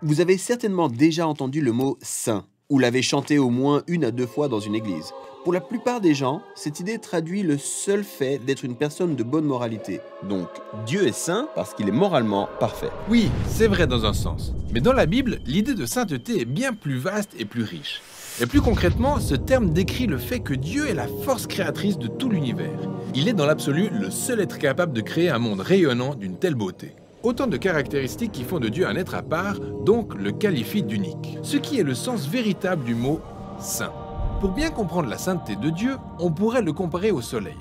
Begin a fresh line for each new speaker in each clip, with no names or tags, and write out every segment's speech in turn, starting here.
Vous avez certainement déjà entendu le mot saint, ou l'avez chanté au moins 1 à 2 fois dans une église. Pour la plupart des gens, cette idée traduit le seul fait d'être une personne de bonne moralité. Donc, Dieu est saint parce qu'il est moralement parfait.
Oui, c'est vrai dans un sens. Mais dans la Bible, l'idée de sainteté est bien plus vaste et plus riche. Et plus concrètement, ce terme décrit le fait que Dieu est la force créatrice de tout l'univers. Il est dans l'absolu le seul être capable de créer un monde rayonnant d'une telle beauté. Autant de caractéristiques qui font de Dieu un être à part, donc le qualifient d'unique. Ce qui est le sens véritable du mot « saint ». Pour bien comprendre la sainteté de Dieu, on pourrait le comparer au soleil.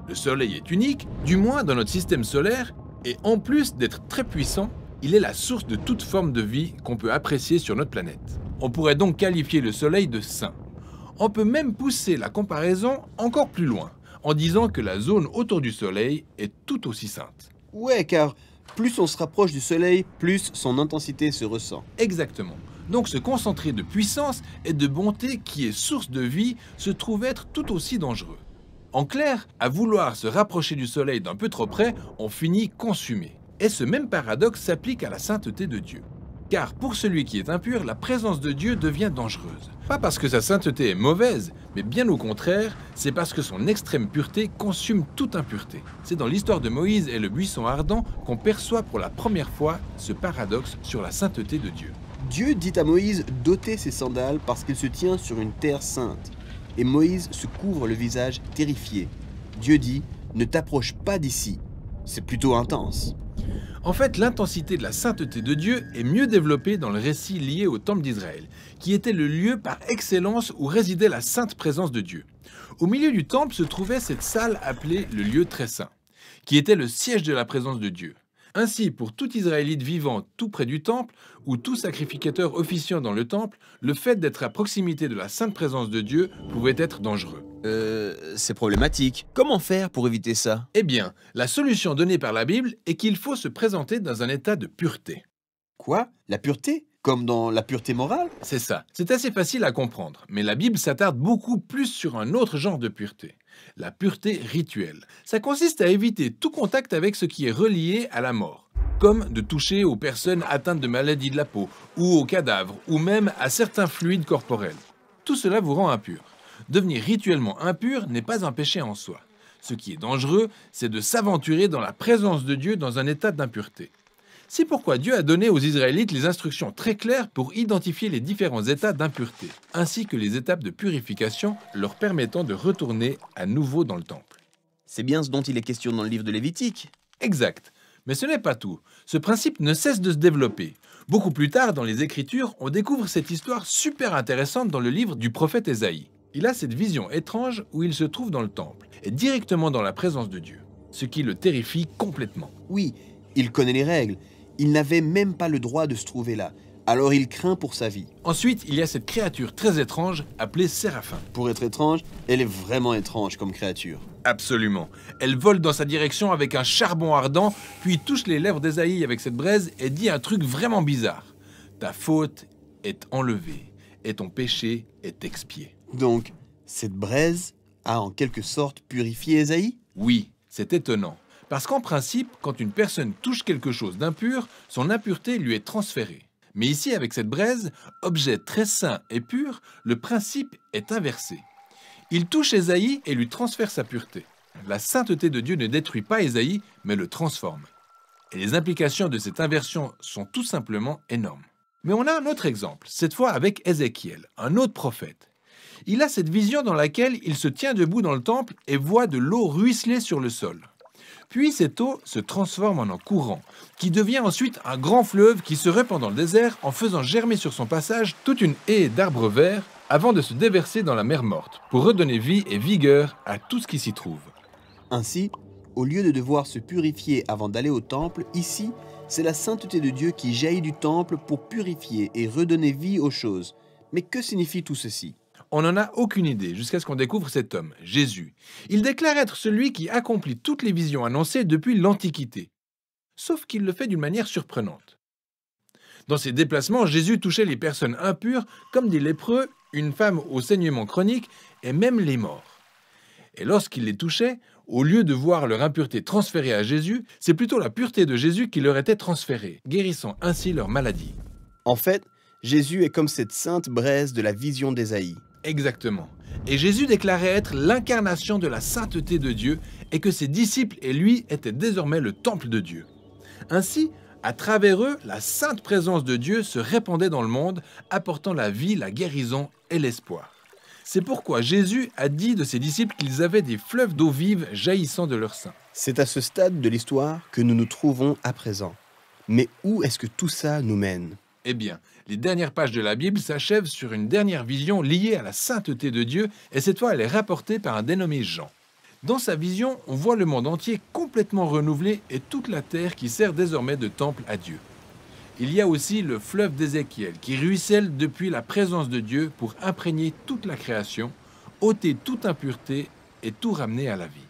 Le soleil est unique, du moins dans notre système solaire, et en plus d'être très puissant, il est la source de toute forme de vie qu'on peut apprécier sur notre planète. On pourrait donc qualifier le soleil de saint. On peut même pousser la comparaison encore plus loin, en disant que la zone autour du soleil est tout aussi sainte.
Ouais, car plus on se rapproche du soleil, plus son intensité se ressent.
Exactement. Donc ce concentré de puissance et de bonté qui est source de vie se trouve être tout aussi dangereux. En clair, à vouloir se rapprocher du soleil d'un peu trop près, on finit consumé. Et ce même paradoxe s'applique à la sainteté de Dieu. Car pour celui qui est impur, la présence de Dieu devient dangereuse. Pas parce que sa sainteté est mauvaise, mais bien au contraire, c'est parce que son extrême pureté consume toute impureté. C'est dans l'histoire de Moïse et le buisson ardent qu'on perçoit pour la première fois ce paradoxe sur la sainteté de Dieu.
Dieu dit à Moïse d'ôter ses sandales parce qu'il se tient sur une terre sainte. Et Moïse se couvre le visage terrifié. Dieu dit « Ne t'approche pas d'ici ». C'est plutôt intense.
En fait, l'intensité de la sainteté de Dieu est mieux développée dans le récit lié au temple d'Israël, qui était le lieu par excellence où résidait la sainte présence de Dieu. Au milieu du temple se trouvait cette salle appelée le lieu très saint, qui était le siège de la présence de Dieu. Ainsi, pour tout Israélite vivant tout près du temple, ou tout sacrificateur officiant dans le temple, le fait d'être à proximité de la sainte présence de Dieu pouvait être dangereux.
C'est problématique. Comment faire pour éviter ça?
Eh bien, la solution donnée par la Bible est qu'il faut se présenter dans un état de pureté.
Quoi? La pureté? Comme dans la pureté morale?
C'est ça. C'est assez facile à comprendre, mais la Bible s'attarde beaucoup plus sur un autre genre de pureté. La pureté rituelle. Ça consiste à éviter tout contact avec ce qui est relié à la mort, comme de toucher aux personnes atteintes de maladies de la peau, ou aux cadavres, ou même à certains fluides corporels. Tout cela vous rend impur. Devenir rituellement impur n'est pas un péché en soi. Ce qui est dangereux, c'est de s'aventurer dans la présence de Dieu dans un état d'impureté. C'est pourquoi Dieu a donné aux Israélites les instructions très claires pour identifier les différents états d'impureté, ainsi que les étapes de purification leur permettant de retourner à nouveau dans le temple.
C'est bien ce dont il est question dans le livre de Lévitique.
Exact. Mais ce n'est pas tout. Ce principe ne cesse de se développer. Beaucoup plus tard, dans les Écritures, on découvre cette histoire super intéressante dans le livre du prophète Ésaïe. Il a cette vision étrange où il se trouve dans le temple, et directement dans la présence de Dieu, ce qui le terrifie complètement.
Oui, il connaît les règles. Il n'avait même pas le droit de se trouver là. Alors il craint pour sa vie.
Ensuite, il y a cette créature très étrange appelée Séraphin.
Pour être étrange, elle est vraiment étrange comme créature.
Absolument. Elle vole dans sa direction avec un charbon ardent, puis touche les lèvres d'Ésaïe avec cette braise et dit un truc vraiment bizarre. Ta faute est enlevée, et ton péché est expié.
Donc, cette braise a en quelque sorte purifié Ésaïe?
Oui, c'est étonnant. Parce qu'en principe, quand une personne touche quelque chose d'impur, son impureté lui est transférée. Mais ici, avec cette braise, objet très saint et pur, le principe est inversé. Il touche Ésaïe et lui transfère sa pureté. La sainteté de Dieu ne détruit pas Ésaïe, mais le transforme. Et les implications de cette inversion sont tout simplement énormes. Mais on a un autre exemple, cette fois avec Ézéchiel, un autre prophète. Il a cette vision dans laquelle il se tient debout dans le temple et voit de l'eau ruisseler sur le sol. Puis cette eau se transforme en un courant, qui devient ensuite un grand fleuve qui se répand dans le désert en faisant germer sur son passage toute une haie d'arbres verts avant de se déverser dans la mer morte, pour redonner vie et vigueur à tout ce qui s'y trouve.
Ainsi, au lieu de devoir se purifier avant d'aller au temple, ici, c'est la sainteté de Dieu qui jaillit du temple pour purifier et redonner vie aux choses. Mais que signifie tout ceci?
On n'en a aucune idée jusqu'à ce qu'on découvre cet homme, Jésus. Il déclare être celui qui accomplit toutes les visions annoncées depuis l'Antiquité. Sauf qu'il le fait d'une manière surprenante. Dans ses déplacements, Jésus touchait les personnes impures comme des lépreux, une femme au saignement chronique et même les morts. Et lorsqu'il les touchait, au lieu de voir leur impureté transférée à Jésus, c'est plutôt la pureté de Jésus qui leur était transférée, guérissant ainsi leur maladie.
En fait, Jésus est comme cette sainte braise de la vision d'Ésaïe.
Exactement. Et Jésus déclarait être l'incarnation de la sainteté de Dieu et que ses disciples et lui étaient désormais le temple de Dieu. Ainsi, à travers eux, la sainte présence de Dieu se répandait dans le monde, apportant la vie, la guérison et l'espoir. C'est pourquoi Jésus a dit de ses disciples qu'ils avaient des fleuves d'eau vive jaillissant de leur sein.
C'est à ce stade de l'histoire que nous nous trouvons à présent. Mais où est-ce que tout ça nous mène?
Eh bien, les dernières pages de la Bible s'achèvent sur une dernière vision liée à la sainteté de Dieu, et cette fois elle est rapportée par un dénommé Jean. Dans sa vision, on voit le monde entier complètement renouvelé et toute la terre qui sert désormais de temple à Dieu. Il y a aussi le fleuve d'Ézéchiel qui ruisselle depuis la présence de Dieu pour imprégner toute la création, ôter toute impureté et tout ramener à la vie.